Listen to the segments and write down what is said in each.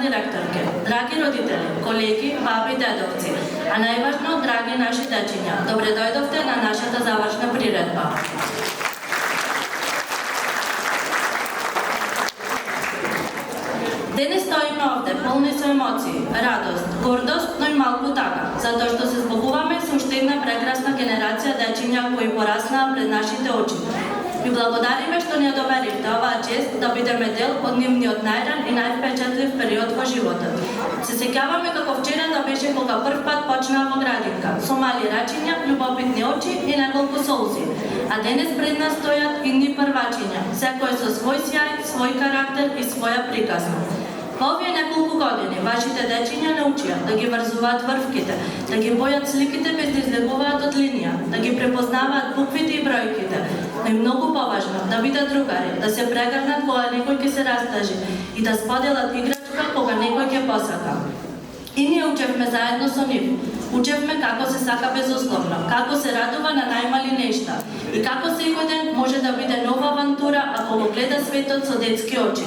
директорке, драги родители, колеги, баби и дедовци, а најважно, драги наши дечиња, добре дојдовте на нашата завршна приредба. Денес стоиме овде, полни со емоции, радост, гордост, но и малку тага, затоа што се збогуваме со уште една прекрасна генерација дечиња кои пораснаа пред нашите очи. Ви благодариме што ни ја доверивте оваа чест да бидеме дел од нивниот најран и највпечатлив период во животот. Се сеќаваме како вчера да беше кога прв пат почнаа во градинка, со мали рачиња, љубопитни очи и неколку солзи. А денес пред нас стојат идни првачиња, секој со свој сјај, свој карактер и своја приказна. Во овие неколку години вашите дечиња научија да ги врзуваат врвките, да ги бојат сликите без да излегуваат од линија, да ги препознаваат буквите и бројките, но и многу поважно да бидат другари, да се прегрнат кога некој ќе се растажи и да споделат играчка кога некој ќе посака. И ние учевме заедно со нив. Учевме како се сака безусловно, како се радува на најмали нешта и како секој ден може да биде нова авантура ако го гледа светот со детски очи.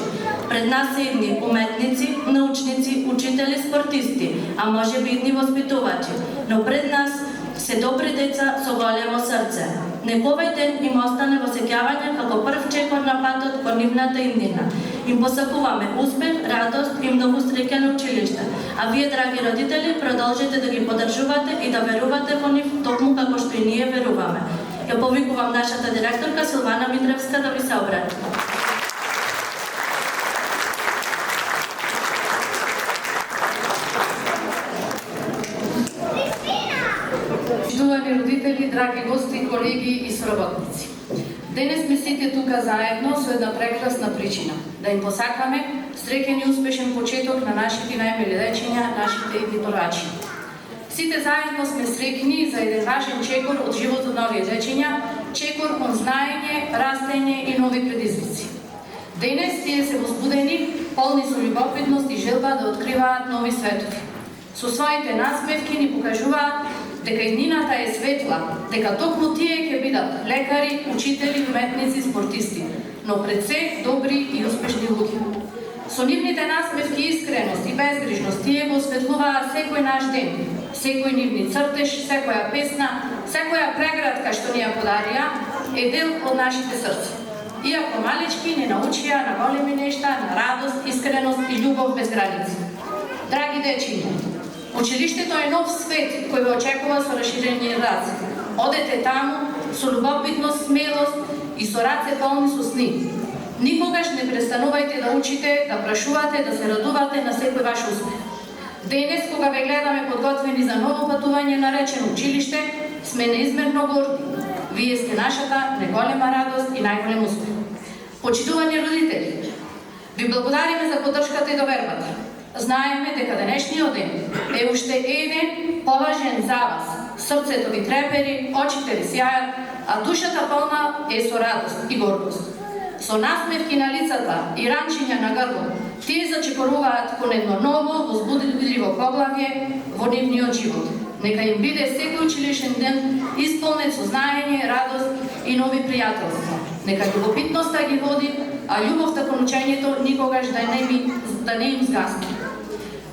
Пред нас се идни уметници, научници, учители, спортисти, а може би идни воспитувачи, но пред нас се добри деца со големо срце. Нека овој ден им остане во сеќавање како прв чекор на патот кон нивната иднина. Им посакуваме успех, радост и многу среќа на училиште. А вие, драги родители, продолжете да ги поддржувате и да верувате во нив токму како што и ние веруваме. Ја повикувам нашата директорка Силвана Митревска да ви се обрати. Почитувани родители, драги гости, колеги и соработници. Денес сме сите тука заедно со една прекрасна причина да им посакаме среќен и успешен почеток на нашите најмили дечиња, нашите идни првачи. Сите заедно сме среќни за еден важен чекор од животот на овие дечиња, чекор кон знаење, растење и нови предизвици. Денес тие се возбудени, полни со љубопитност и желба да откриваат нови светови. Со своите насмевки ни покажуваат дека иднината е светла, дека токму тие ќе бидат лекари, учители, уметници, спортисти, но пред се добри и успешни луѓе. Со нивните насмевки, искреност и безгрижност тие го осветлуваат секој наш ден, секој нивни цртеж, секоја песна, секоја преградка што ни ја подарија е дел од нашите срца. Иако малички не научија на големи нешта, на радост, искреност и љубов без граници. Драги дечиња, училиштето е нов свет кој ве очекува со расширени раце. Одете таму со љубопитност, смелост и со раце полни со сни. Никогаш не престанувајте да учите, да прашувате, да се радувате на секој ваш успех. Денес, кога ве гледаме подготвени за ново патување наречено училиште, сме неизмерно горди. Вие сте нашата најголема радост и најголем успех. Почитувани родители, ви благодариме за поддршката и довербата. Знаеме дека денешниот ден е уште еден поважен за вас. Срцето ви трепери, очите ви сјајат, а душата полна е со радост и гордост. Со насмевки на лицата и ранчиња на грбот, тие зачекоруваат кон едно ново, возбудливо поглавје во нивниот живот. Нека им биде секој училишен ден исполнет со знаење, радост и нови пријателства. Нека љубопитноста ги води, а љубовта кон учењето никогаш да не им згасне.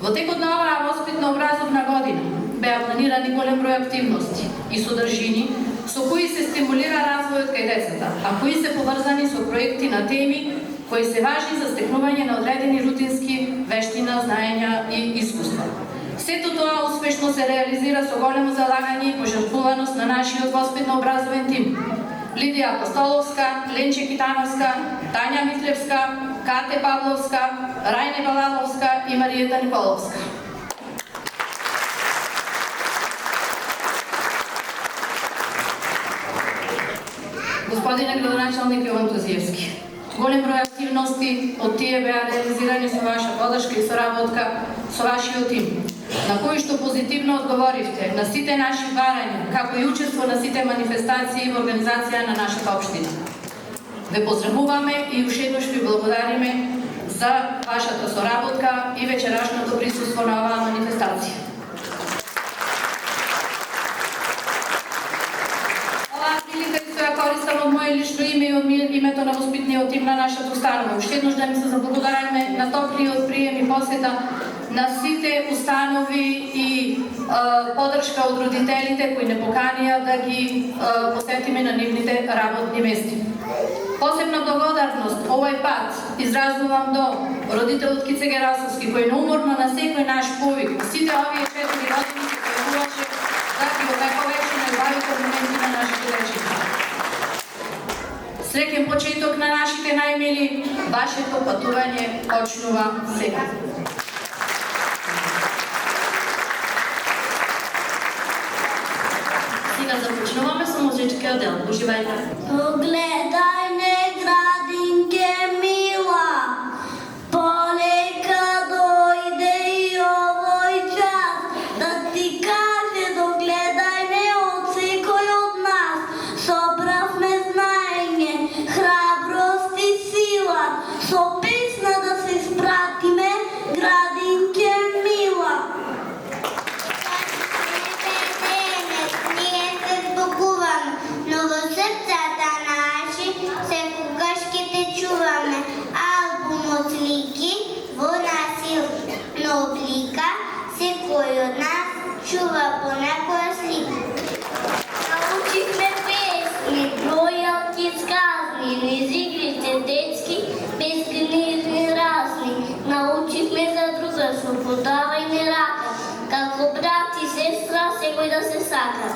Во текот на оваа воспитно-образовна година беа планирани голем број активности и содржини со кои се стимулира развојот кај децата, а кои се поврзани со проекти на теми кои се важни за стекнување на одредени рутински вештина, знаења и искуства. Сето тоа успешно се реализира со големо залагање и пожртвуваност на нашиот воспитно-образовен тим. Лидија Апостоловска, Ленче Китановска, Тања Митревска, Кате Павловска, Рајне Балаловска и Маријета Николовска. Господине градоначалник Јован Тузиевски, голем број активности од тие беа реализирани со ваша поддршка и соработка со вашиот тим, на кои што позитивно одговоривте на сите наши барања, како и учество на сите манифестации во организација на нашата општина. Ве поздравуваме и уште еднаш ви благодариме за вашата соработка и вечерашното присуство на оваа манифестација. Оваа прилика ја користам од моје лично име и од името на воспитниот тим на нашата установа. Уште еднаш да ми се заблагодариме на топлиот прием и посета на сите установи и поддршка од родителите кои не поканија да ги посетиме на нивните работни мести. Посебна благодарност овој пат изразувам до родителот Кице Герасовски кој неуморно на секој наш повик сите овие 4 години се појавуваше да ги овековечи најубавите моменти на нашите дечица. Среќен почеток на нашите најмили, вашето патување почнува сега. Сега започнуваме со музичкиот дел. Уживајте. Гледај не градинке мила, полека дојде и овој час, да ти каже догледај не од секој од нас, собравме знаење, храброст и сила, со песна да се спратиме, градинке мила. Но во срцата наши секогаш ќе те чуваме. Албум од слики во насилна облика, секој од нас чува по некоја слика. Научивме песни, бројалки сказни, низ игрите детски, безгранични разни. Научивме за друга, слободавај не рака, како брат и сестра секој да се сака.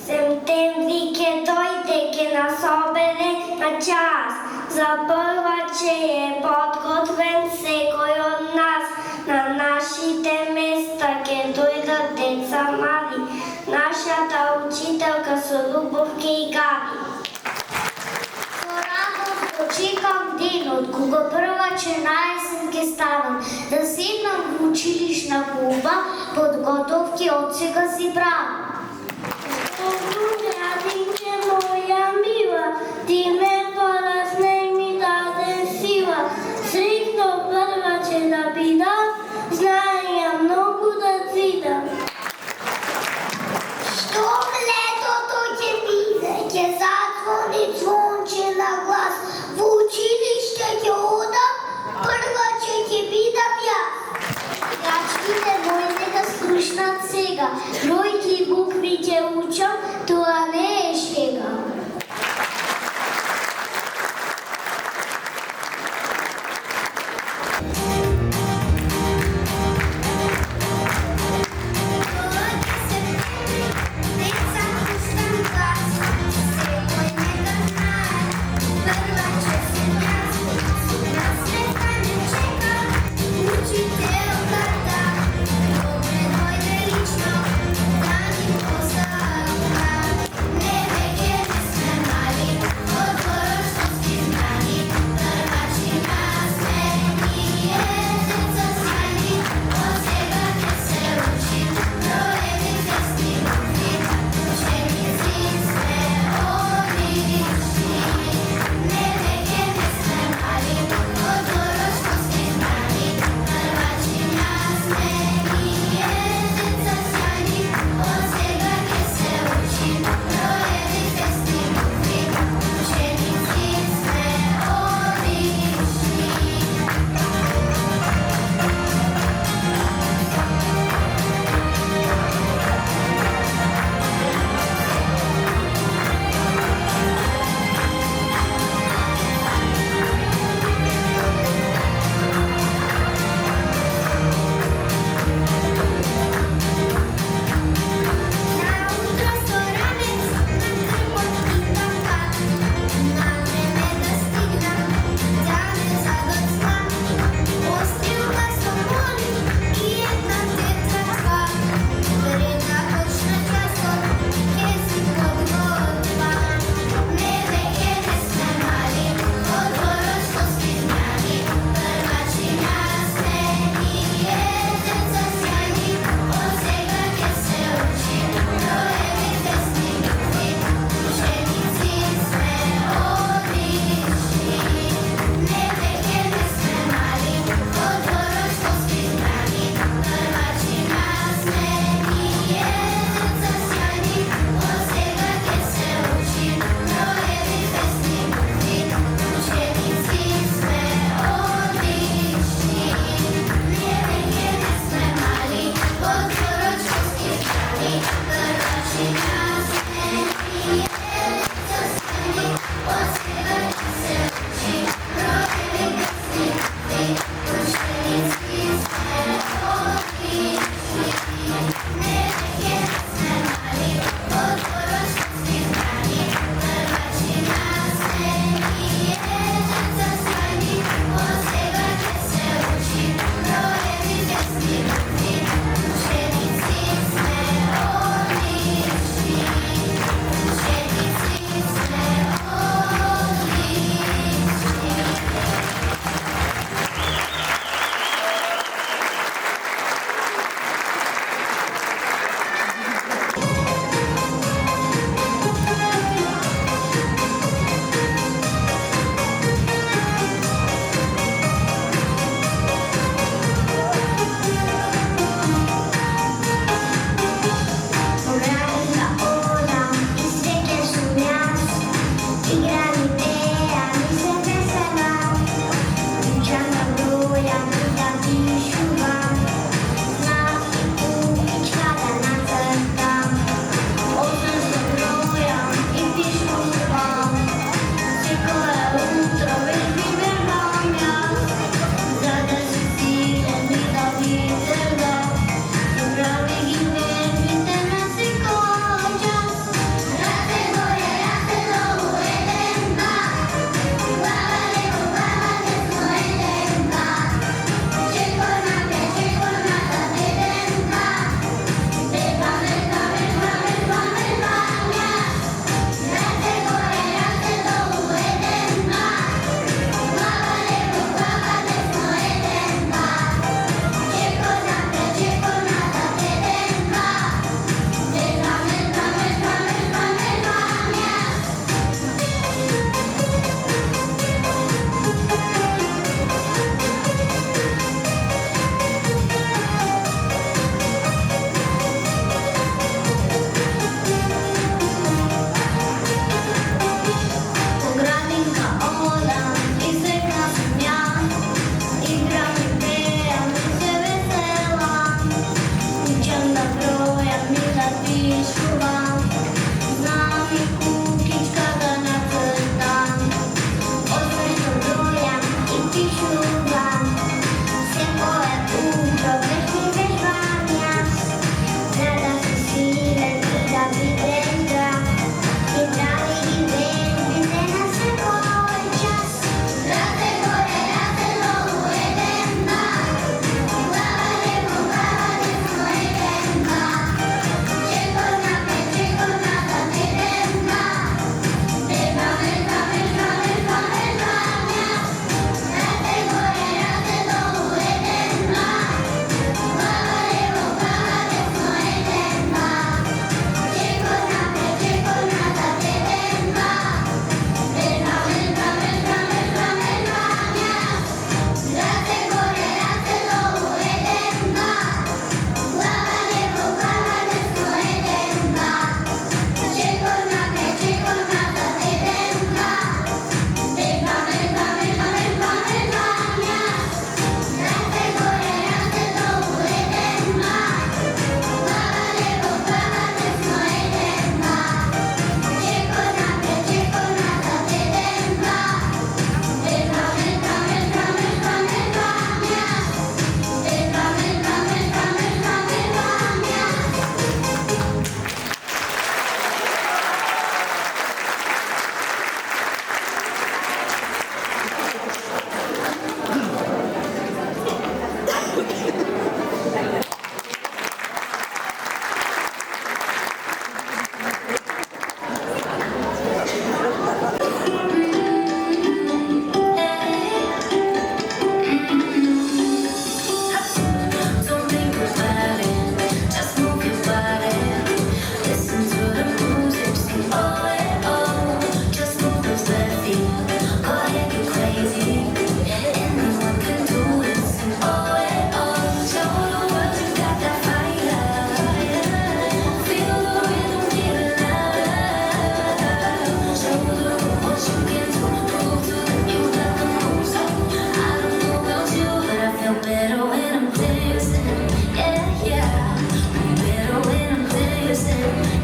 Септември ќе дојде, ќе нас обере на час. За прва че е подготвен секој од нас. На нашите места ќе дојдат деца мали. Нашата учителка со љубов ќе и гави. Со радост го чекам денот, кога прва че на есен ќе ставам. Да седнам во училишна клуба, подготовки од сега си правам. Градинке моја мила, ти ме порасне и ми даде сила. Среќно прва че да бидам, знаја многу да цидам. Штом летото ќе биде, ќе затвори звонче на глас. Во училиште ќе одам, прва че ќе бидам јас. Играчките мои нека слушнат сега, бројки и букви ќе учам, тоа не е шега. Не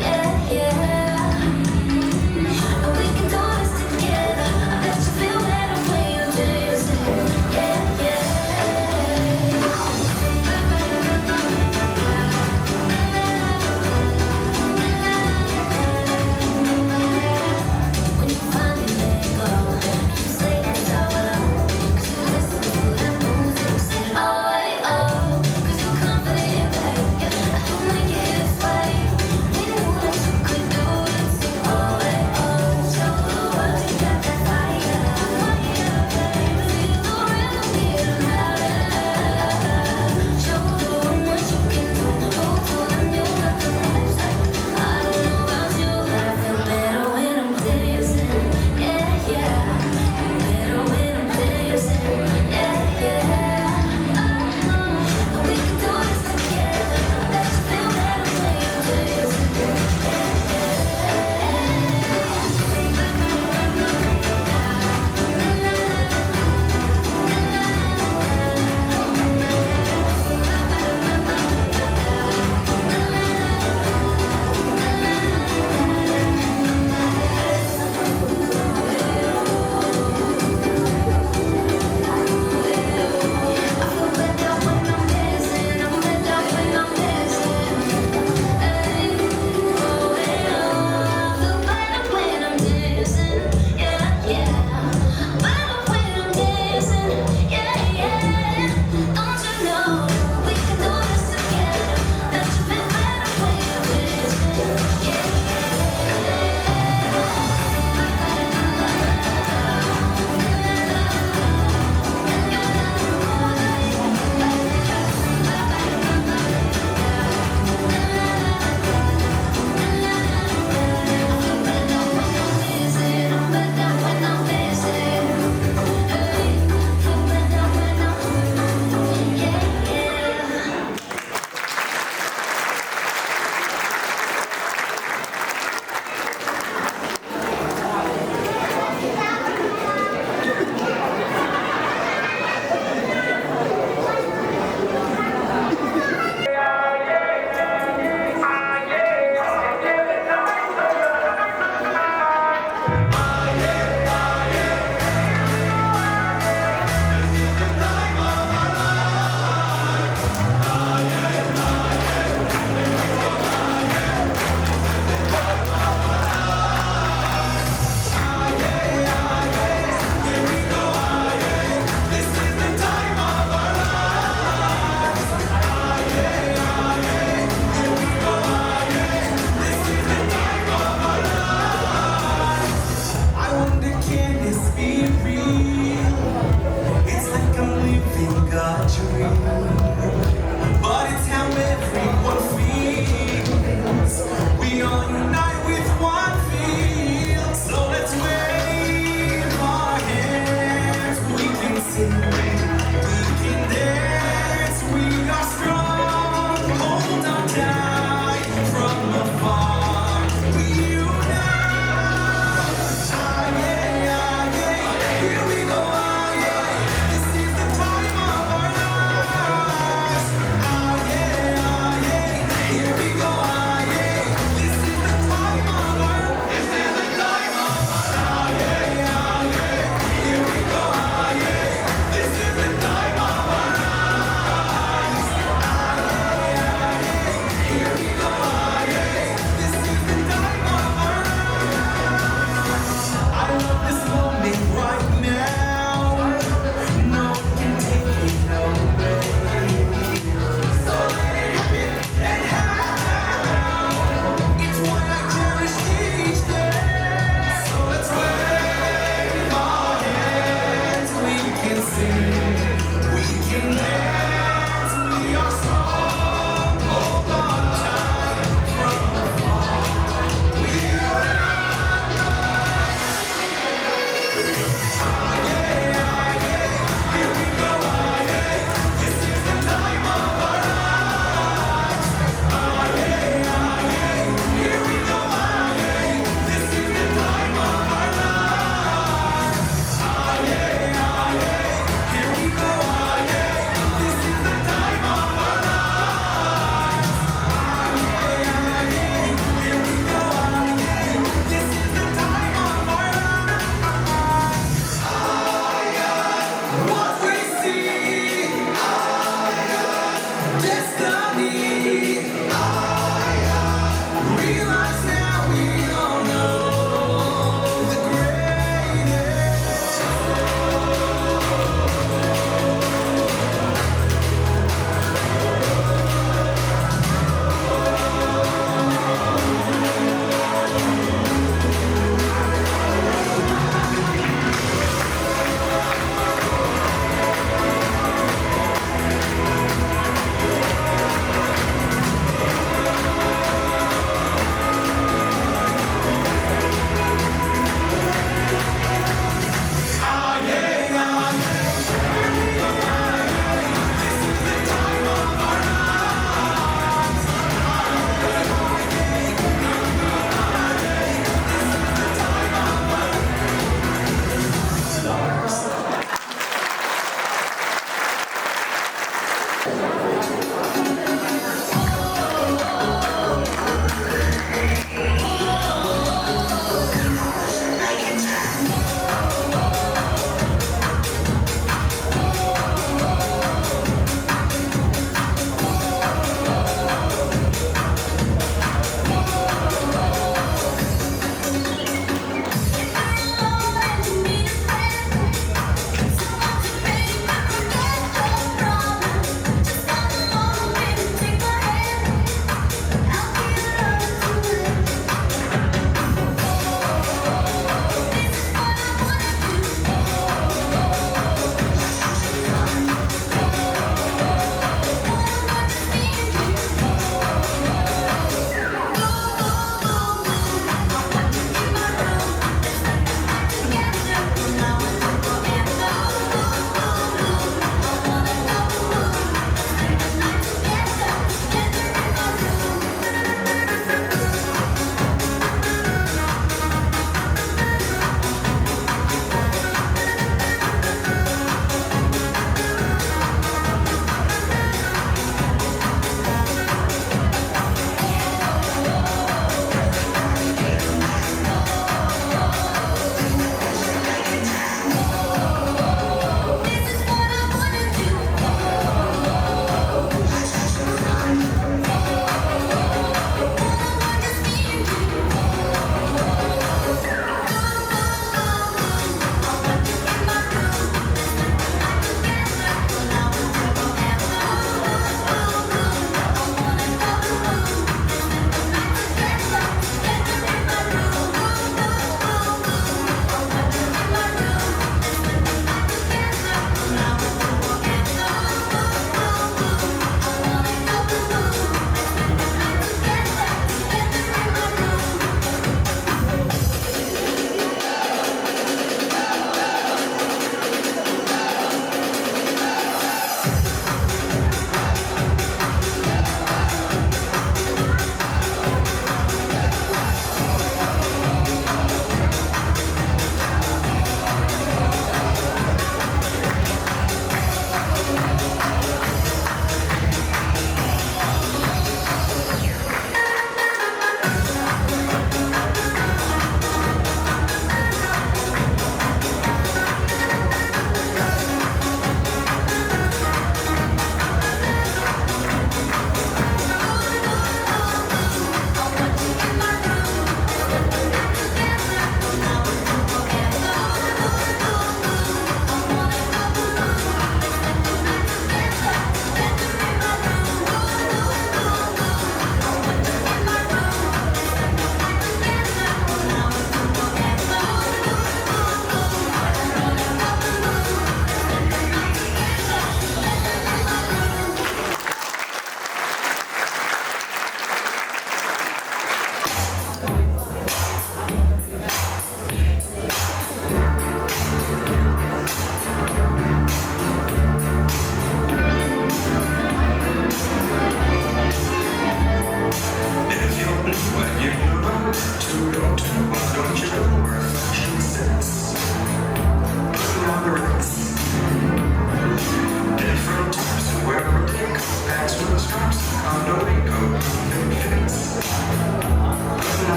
yeah, yeah. And we can do this together. I bet you feel better when you do this, yeah, yeah. When you finally let go, you say it's all alone. 'Cause you listen to that music, you say, oh, 'cause you're confident, babe. I don't like it this way. Didn't wanna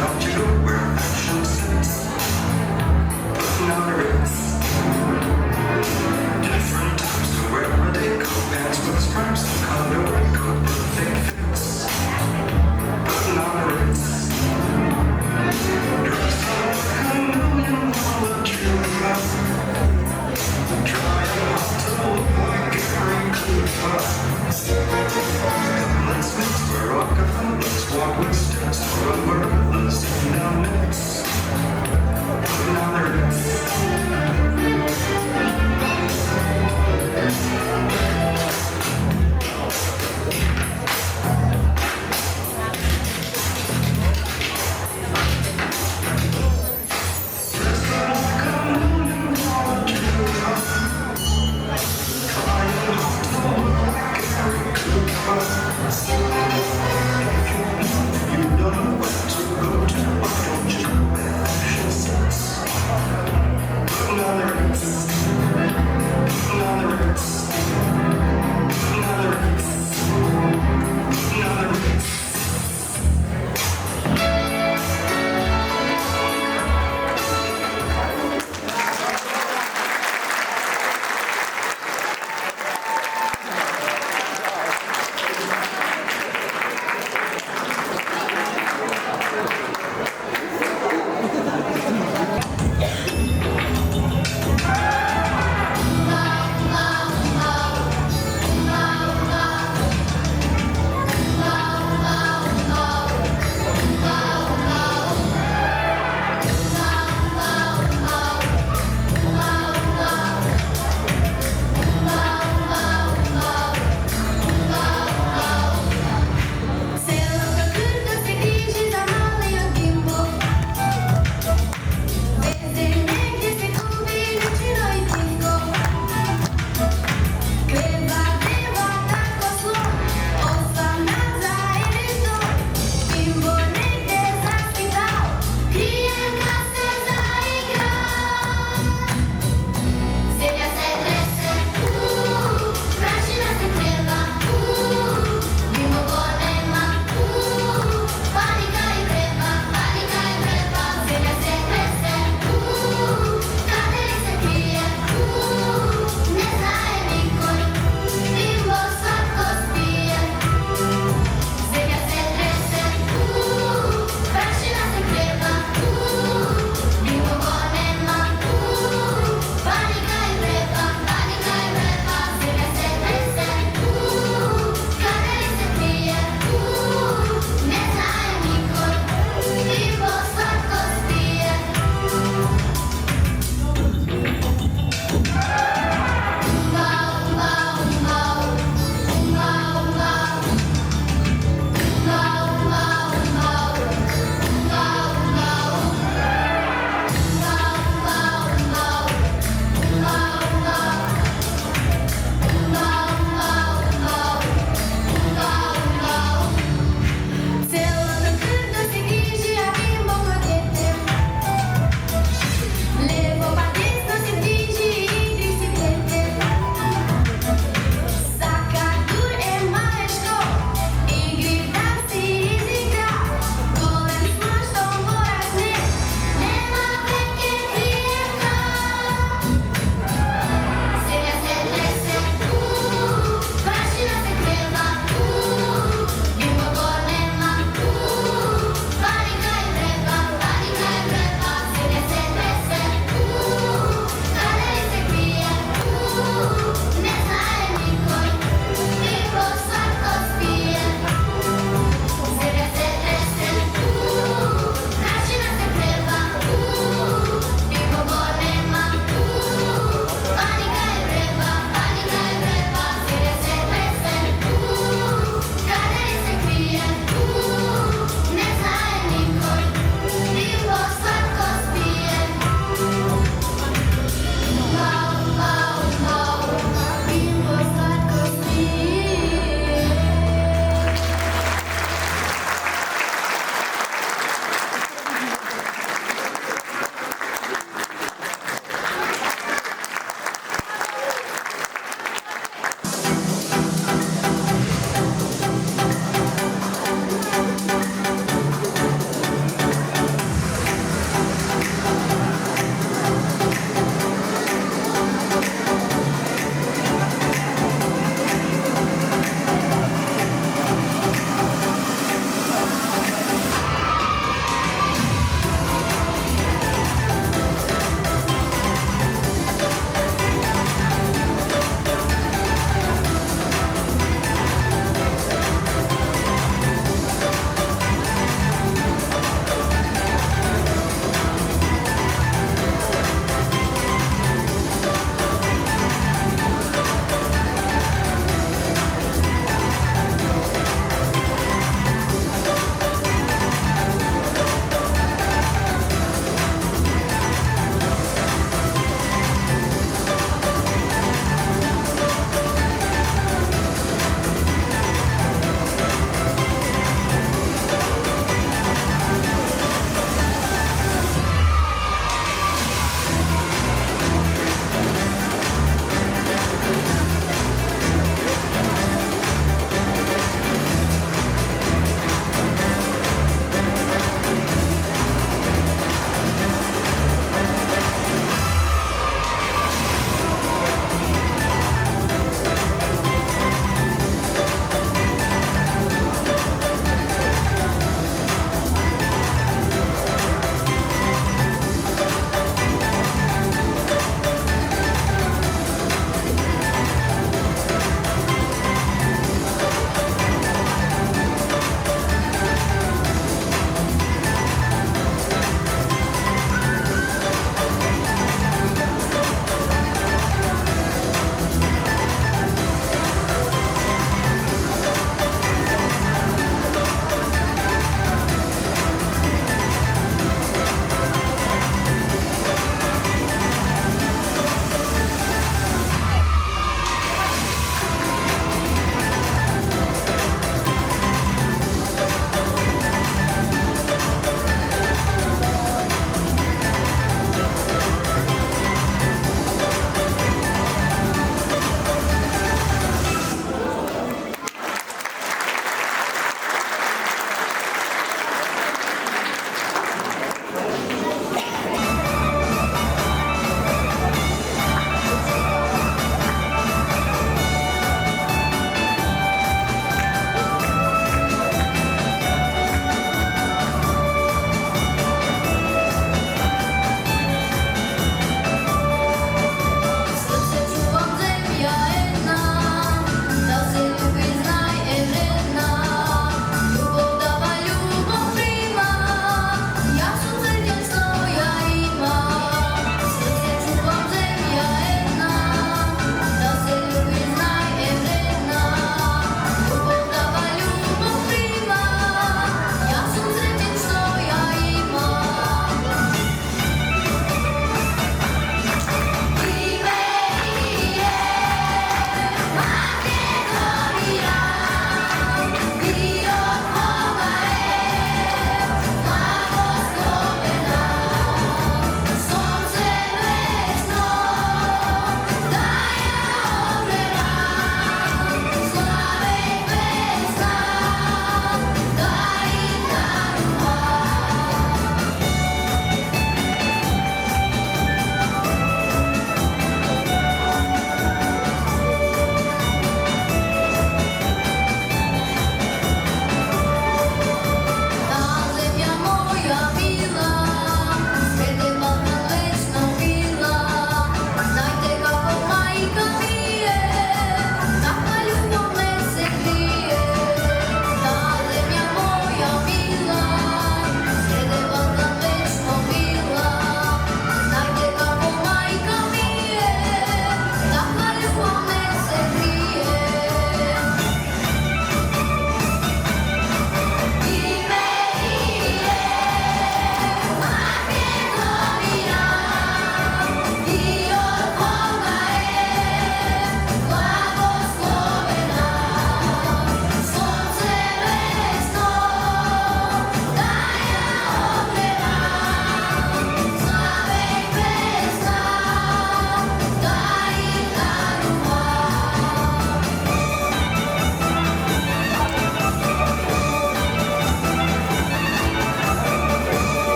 Don't you go where fashion sits, putting on a ritz. Different times to wear a deco, pants with stripes, and condo raincoat, perfect fits, putting on a ritz. Dressed up like a $1,000,000 jeweler, trying hard to look like Gary Cooper. Let's mix where Rockefellers walk with steps for umbrellas, and down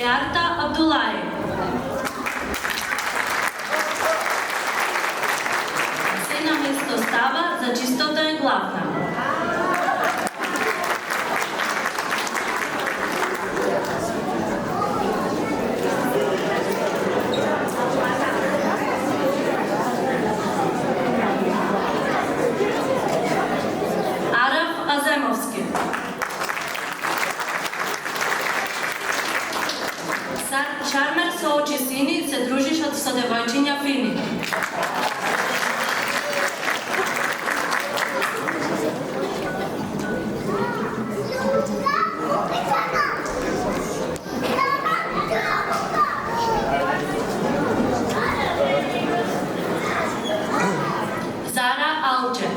Сеярта Абдулаи. Се на место става за чистота е главна. Арав Аземовски. Шармер со очи сини се дружиш со девојчиња фини. Зара Алче.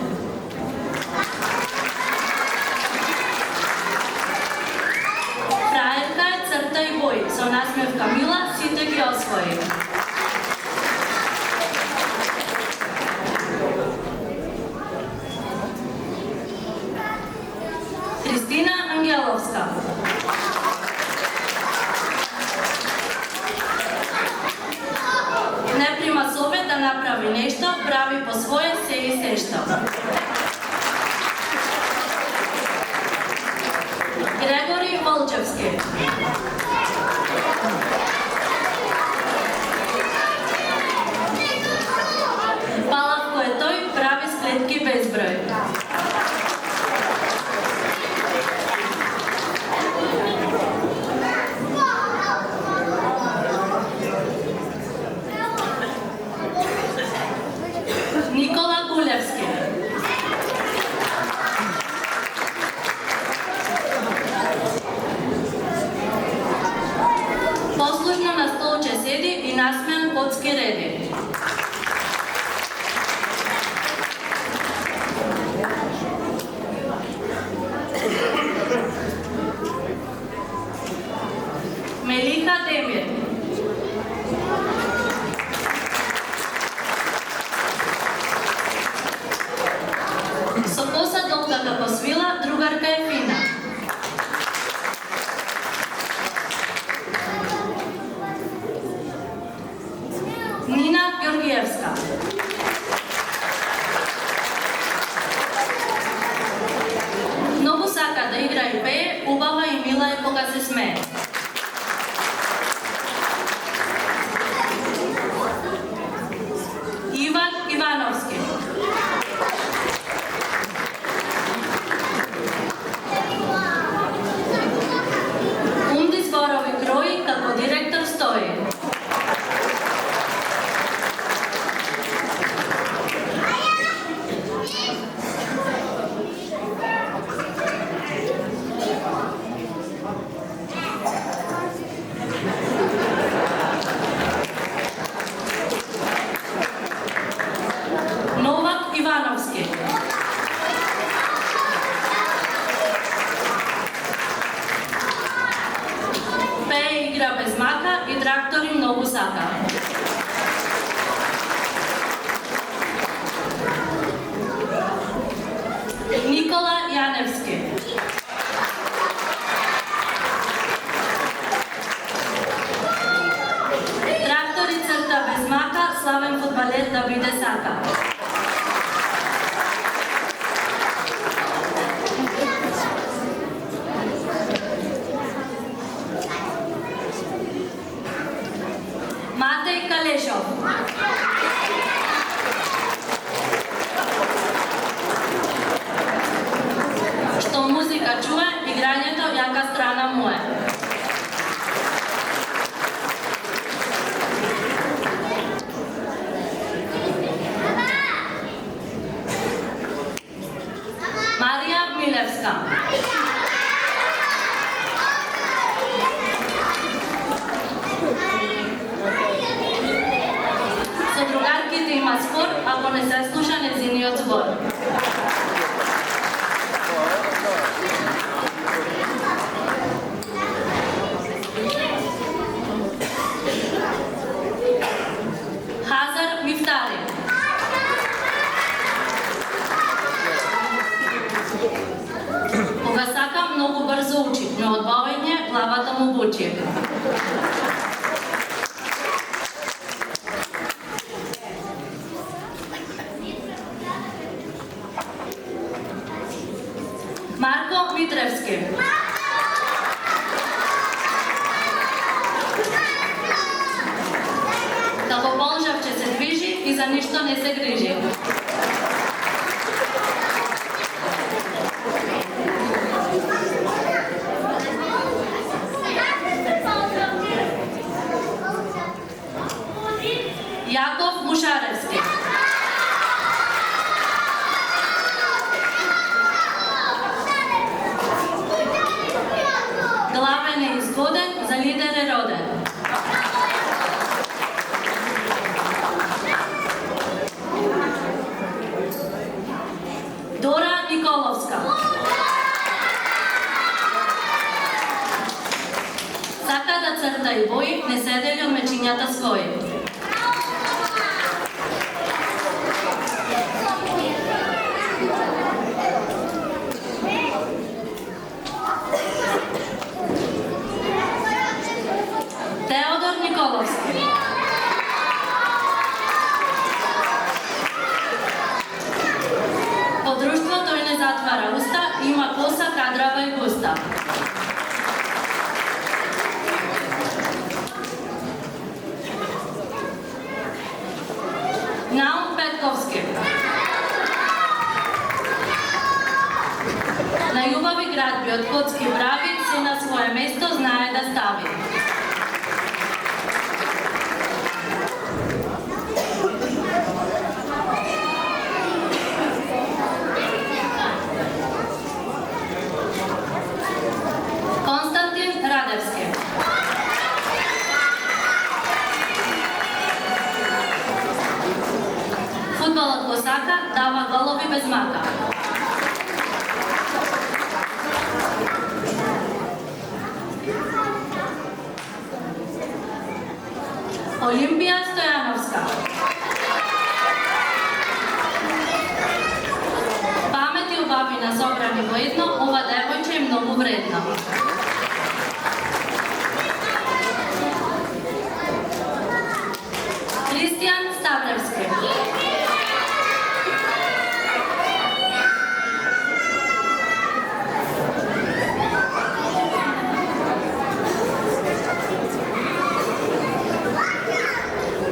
Фраерка е црта и бој, со насмев Камила сите ги освои. Христина Ангеловска. Не прима совет да направи нешто, прави по своје се и сешто. Грегори Волчевски. Палав кој тој прави склетки безброј. Никола Гулевски. Послушно на столче седи и насмеан коцки реди. Мелиха Демир. Со коса долга како свила, другарка е фина. Нина Георгиевска. Многу сака да игра и пее, убава и мила е кога се смее. Иван Ивановски. Умни зборови крои како директор стои. Новак Ивановски. Пее игра без мака и трактори многу сака. Никола Јаневски. Трактори црта без мака, славен фудбалер да биде сака. Матеј Калешов. Што музика чуе, играњето јака страна му е. Марија Милевска. Со другарките има спор, ако не се слуша незиниот збор. Хазар Мифтари. Кога сака, многу брзо учи, но од бавење главата му бучи. Питревски. Како полжавче се движи и за ништо не се грижи. Јаков Мушаревски. Главен е изгоден, за лидер е роден. Дора Николовска. Сака да црта и бои, не седели од мечињата своји. Теодор Николовски. По друштво тој не затвара уста, има коса кадрава и густа. Наум Петковски. На љубави градби од Коцки брави се на свое место знае да стави. Константин Радевски. Фудбалот го сака, дава голови без мака. Олимпија Стојановска. Памет и убавина собрани во едно, ова девојче е многу вредна. Кристијан Ставревски.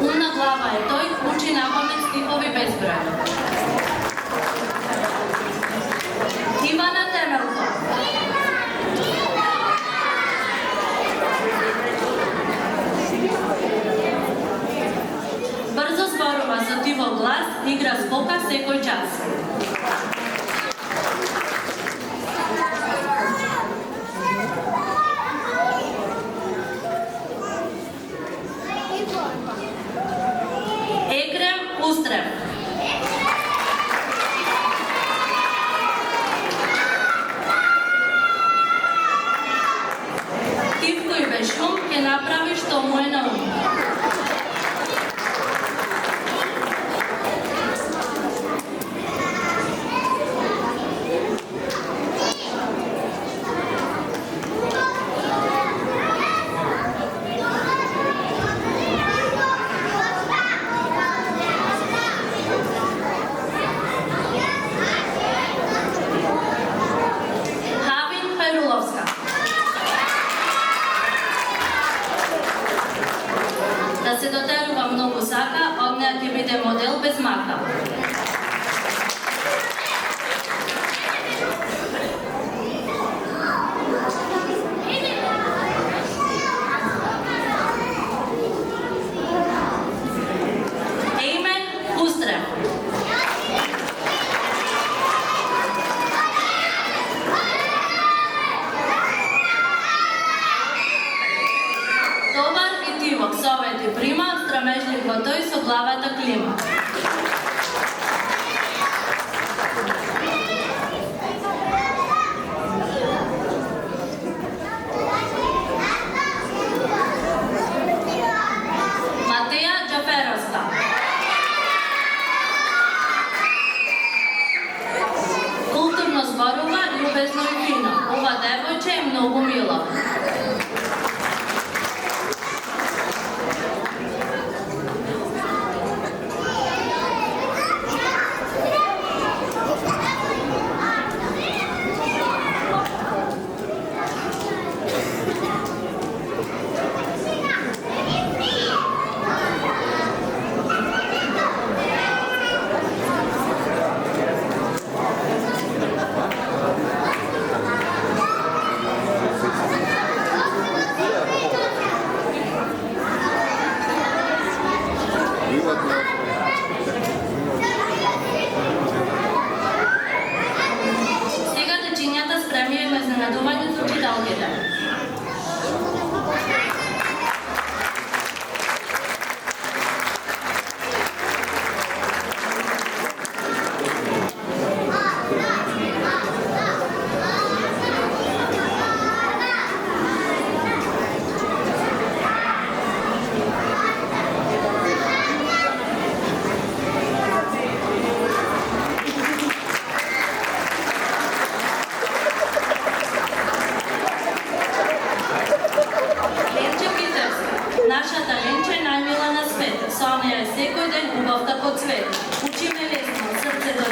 Умна глава е тој, учи напамет стихови безброј. Ивана Темелко. Брзо зборува со тивол глас, игра скока секој час. Екрем Устрев. Тивко и без шум ќе направи што му е на ум.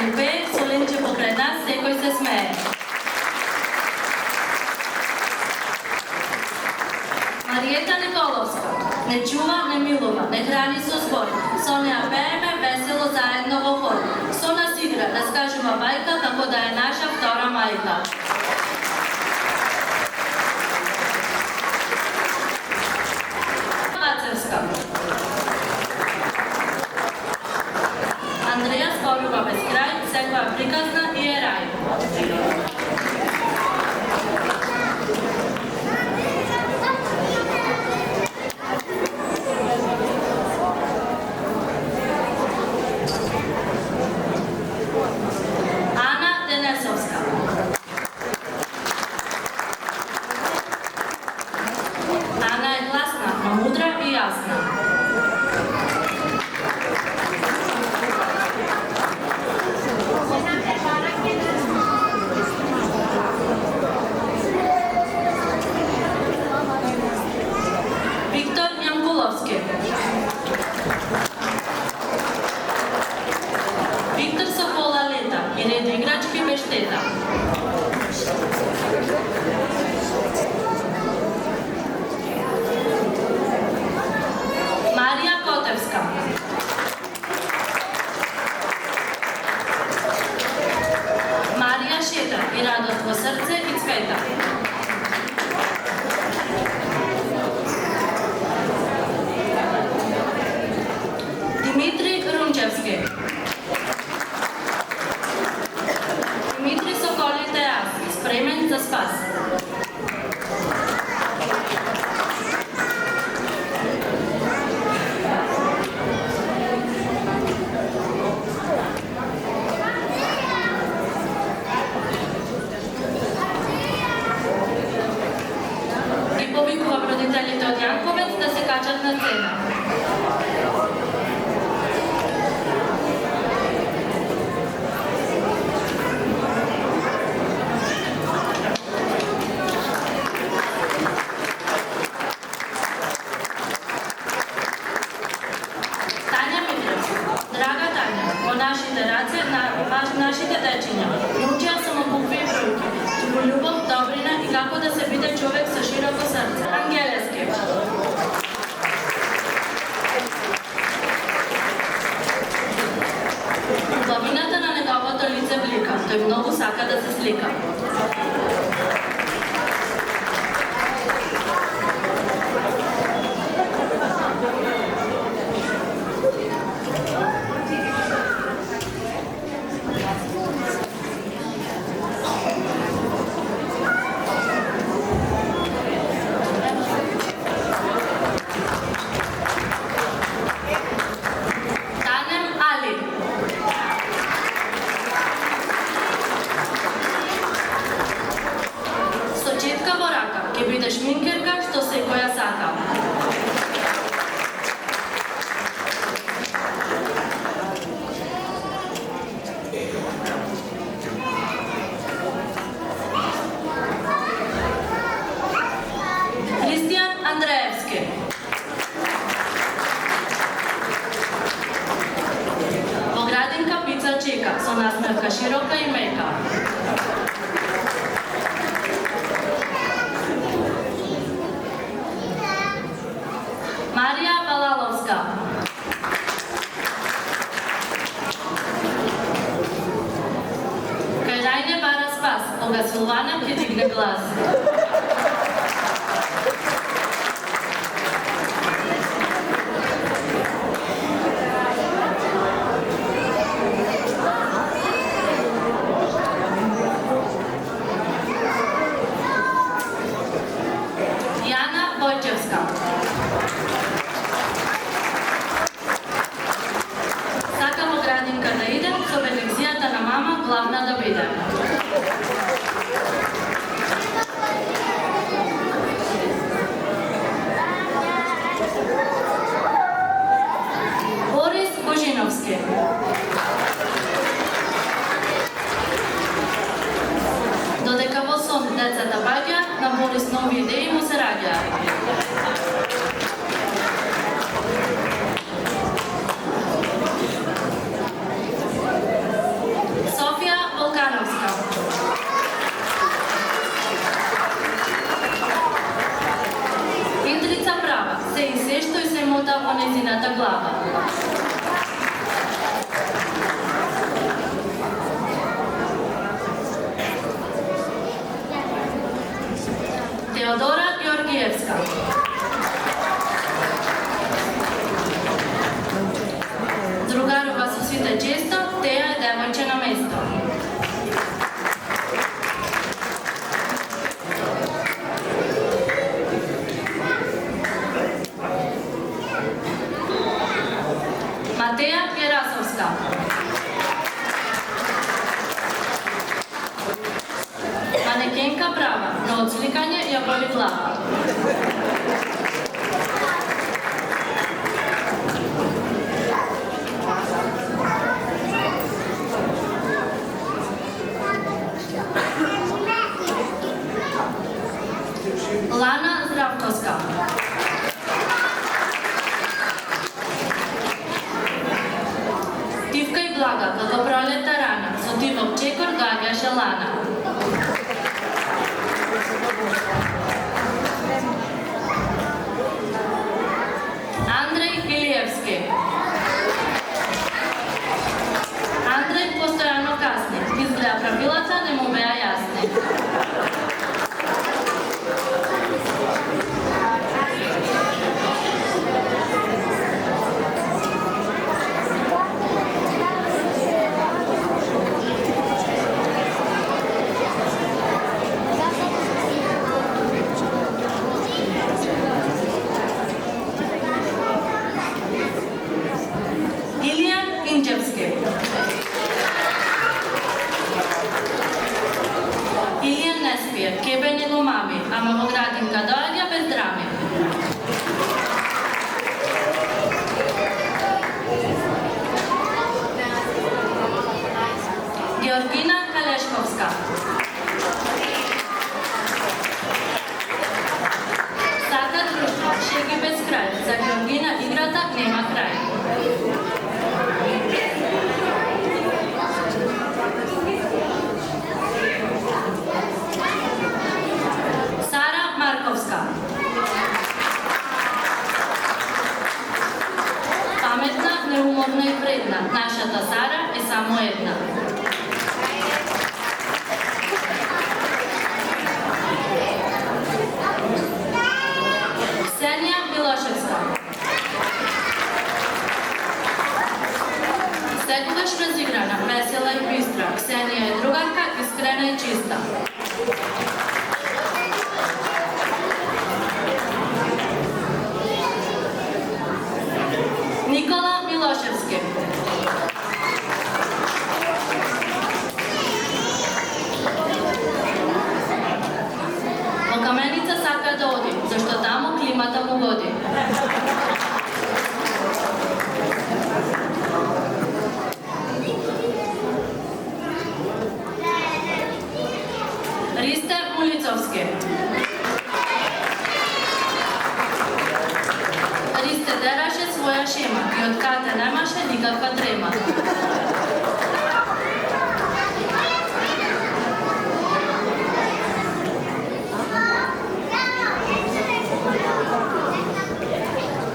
Солин пее, Солинче покрај нас, секој се смее. Мариета Николовска не чува, не милува, не храни со збор. Со неа пееме весело заедно во хор. Со нас игра, раскажува бајка како да е наша втора мајка. Вацевска. Андреја зборува без крај, секоја приказна и е рај. Ана Денесовска. Ана е гласна, но мудра и јасна. Виктор Јанкуловски. Виктор со пола лета и реди играчки без штета. Марија Котевска. Марија шета и радост во срце и цвета. Димитри Рунчевски. Димитри со колите јас, спремен за спас. Ги повикувам родителите од Јанковец да се качат на сцена. Тања Митрев. Драга Тања, во нашите раце, нашите дечиња, научија само букви и бројки, туку љубов, добрина и како да се биде човек со широко срце. Ангелески. Убавината на неговото лице блика, тој многу сака да се слика. Танем Али. Со четка во рака, ќе бидеш минкерка што секоја сака. Христијан Андреевски. Во градинка пица чека, со насмевка широка и мека. Марија Балаловска. Кај Рајне бара спас, кога Силвана ќе дигне глас. Јана Бојчевска. Сака во градинка да иде, со бенефицијата на мама главна да биде. Борис Божиновски. Додека во сон децата паѓа, на Борис нови идеи му се раѓаат. dođe na mesto. Mateja Gerasovska. Manekenka prava, na odslikanje je boli glava. Lana Zdravkovska. Tivkaj blaga, kako proleta rana, so ti v občekor gagja želana. Andrej Ilijevski. Andrej postojano kasni, izgleda pravilata ne mu veja jasni. Ilijan Pinčevski. Ilijan ne spije, kebe ne glumami, a Novogradinka dođe bez drame. Georgina Kaleškovska. Saka društvo, šegi bez kraj, za Georgina igrata nema kraj. Sara Markovska. Pametna, neumorna i vredna, našata Sara je samo jedna. Ksenija Miloševska. Stekuješ razigrana, vesela i bistra. Ksenija je drugarka, iskrena i čista. Nikola Miloševski. Okamenica saka da odi, zašto tamo klimata mu godi. Riste Ulicovski. Riste deraše svoja šema i od kate nemaše nikakva trema.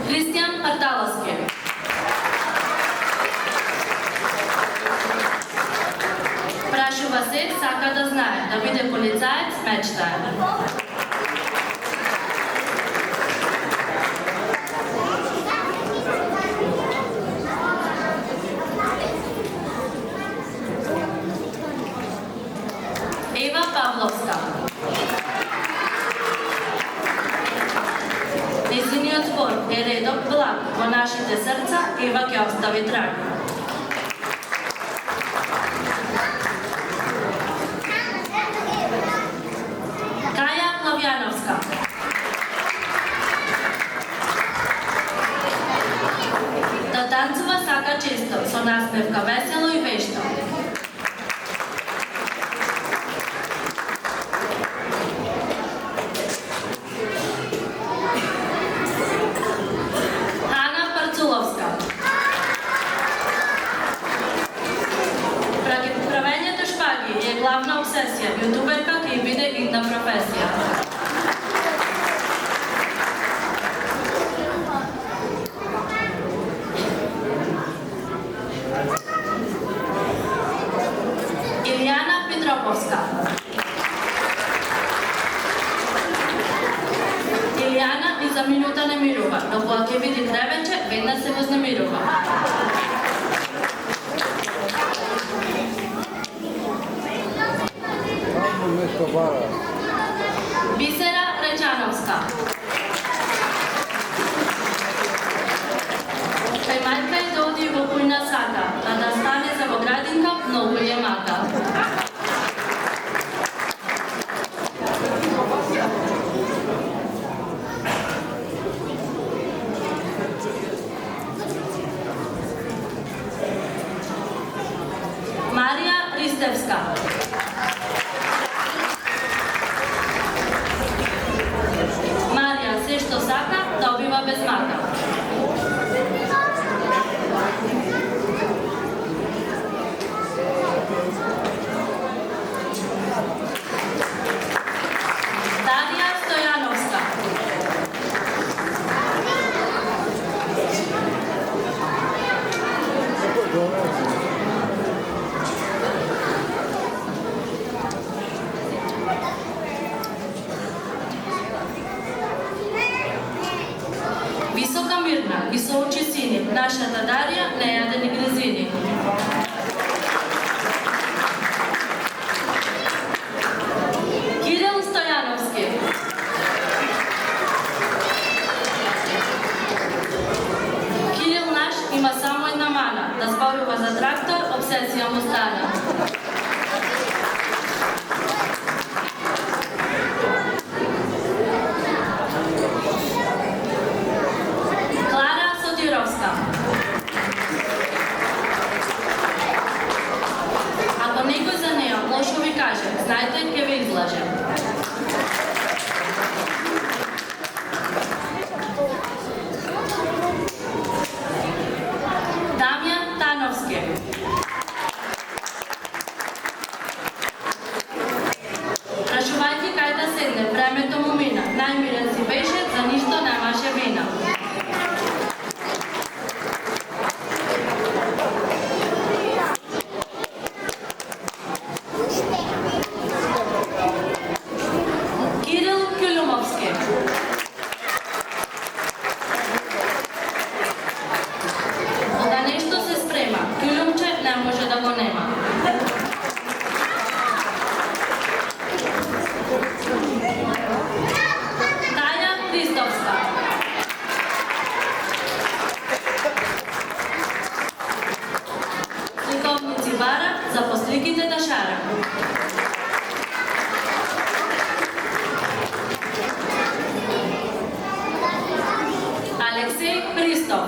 Kristijan Partalovski. Prašu vasek saka da znaje, da bude policajac mečtaje. Eva Pavlovska. Njezini otpor je redok blag, ponašite srca, Eva će ostavi trag. Kaja Novjanovska. Da tancova saka čisto, so naspevka veselo i vešto. Ana Parculovska. Pravenje do špagi je glavna obsesija, youtuberka ki vide idna profesija. Ilijana Petropovska. Ilijana ni za minuta ne miruva, dok ako je vidi dreveće, vedna se voznemirува. Бисера Речановска. Кај мајка е да оди во кујна сака, а да стане за во градинка многу е мака. Марија Ристевска. Марија се што сака добива без мака. Дарија Стојановска. Висока Мирна, висоочи сини, нашата Дарија не јаде ни гризини. Кирил Стојановски. Кирил наш има само една мана, да зборува за трактор, обсесија му стана. Клара Сотировска. Ако некој за неја лошо ви каже, знајте, ќе ве излаже. Дамјан Тановски. Прашувајќи кај да седне, времето му мина. Најмирен си беше, за ништо немаше вина. Кирил Кюлюмовски. Кога нешто се спрема, кюлюмче не може да го нема. Таја Христовска. Сликовници бара, за посликите да шара. Алексей Христов.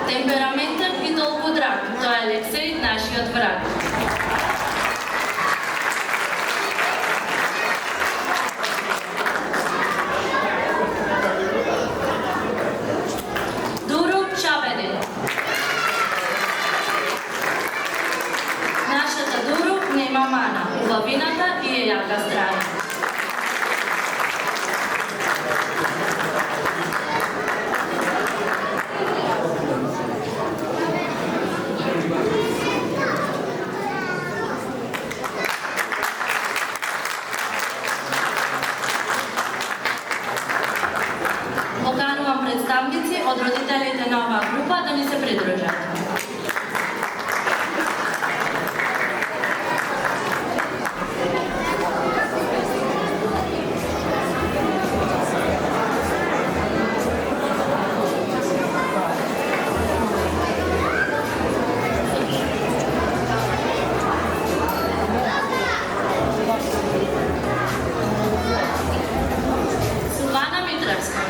Темпераментен и толку драг, тоа е Алексей, нашиот враг. Дуру Шабедин. Нашата Дуру нема мана, убавината и е јака страна. Поканувам представници од родителите на оваа група да ни се придружат. Силвана Митревска.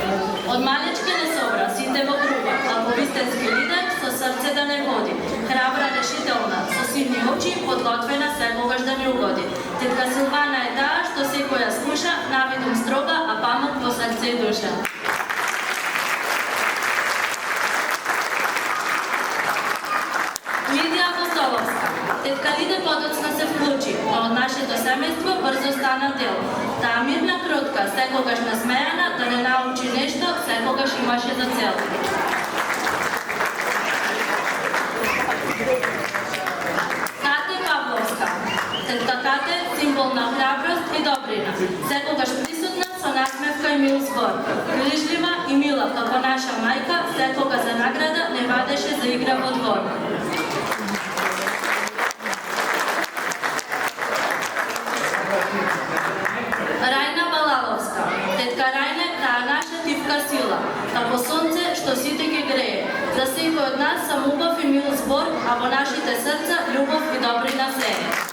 Од малечки не собра, сите во груба, ако вистински лидер со срце да не води. Храбра, решителна, со сивни очи, подготвена секогаш да ни угоди. Тетка Силвана е таа што секоја слуша, навидум строга, а памет во срце и душа. Лидија Костоловска. Тетка Лиде подоцна се вклучи, а од нашето семејство брзо стана дел. Таа мирна кротка, секогаш насмејана, да не научи нешто, секогаш имаше за цел. Кате Павловска. Тетка Кате, символ на храброст и добрина. Секогаш присутна со насмевка и мил збор. Грижлива и мила како наша мајка, секога за награда не вадеше за заигра во двор. Рајна Балаловска. Тетка Рајна е таа наша тивка сила, како сонце што сите ги грее. За секој од нас сам убав и мил збор, а во нашите срца љубов и добрина се е.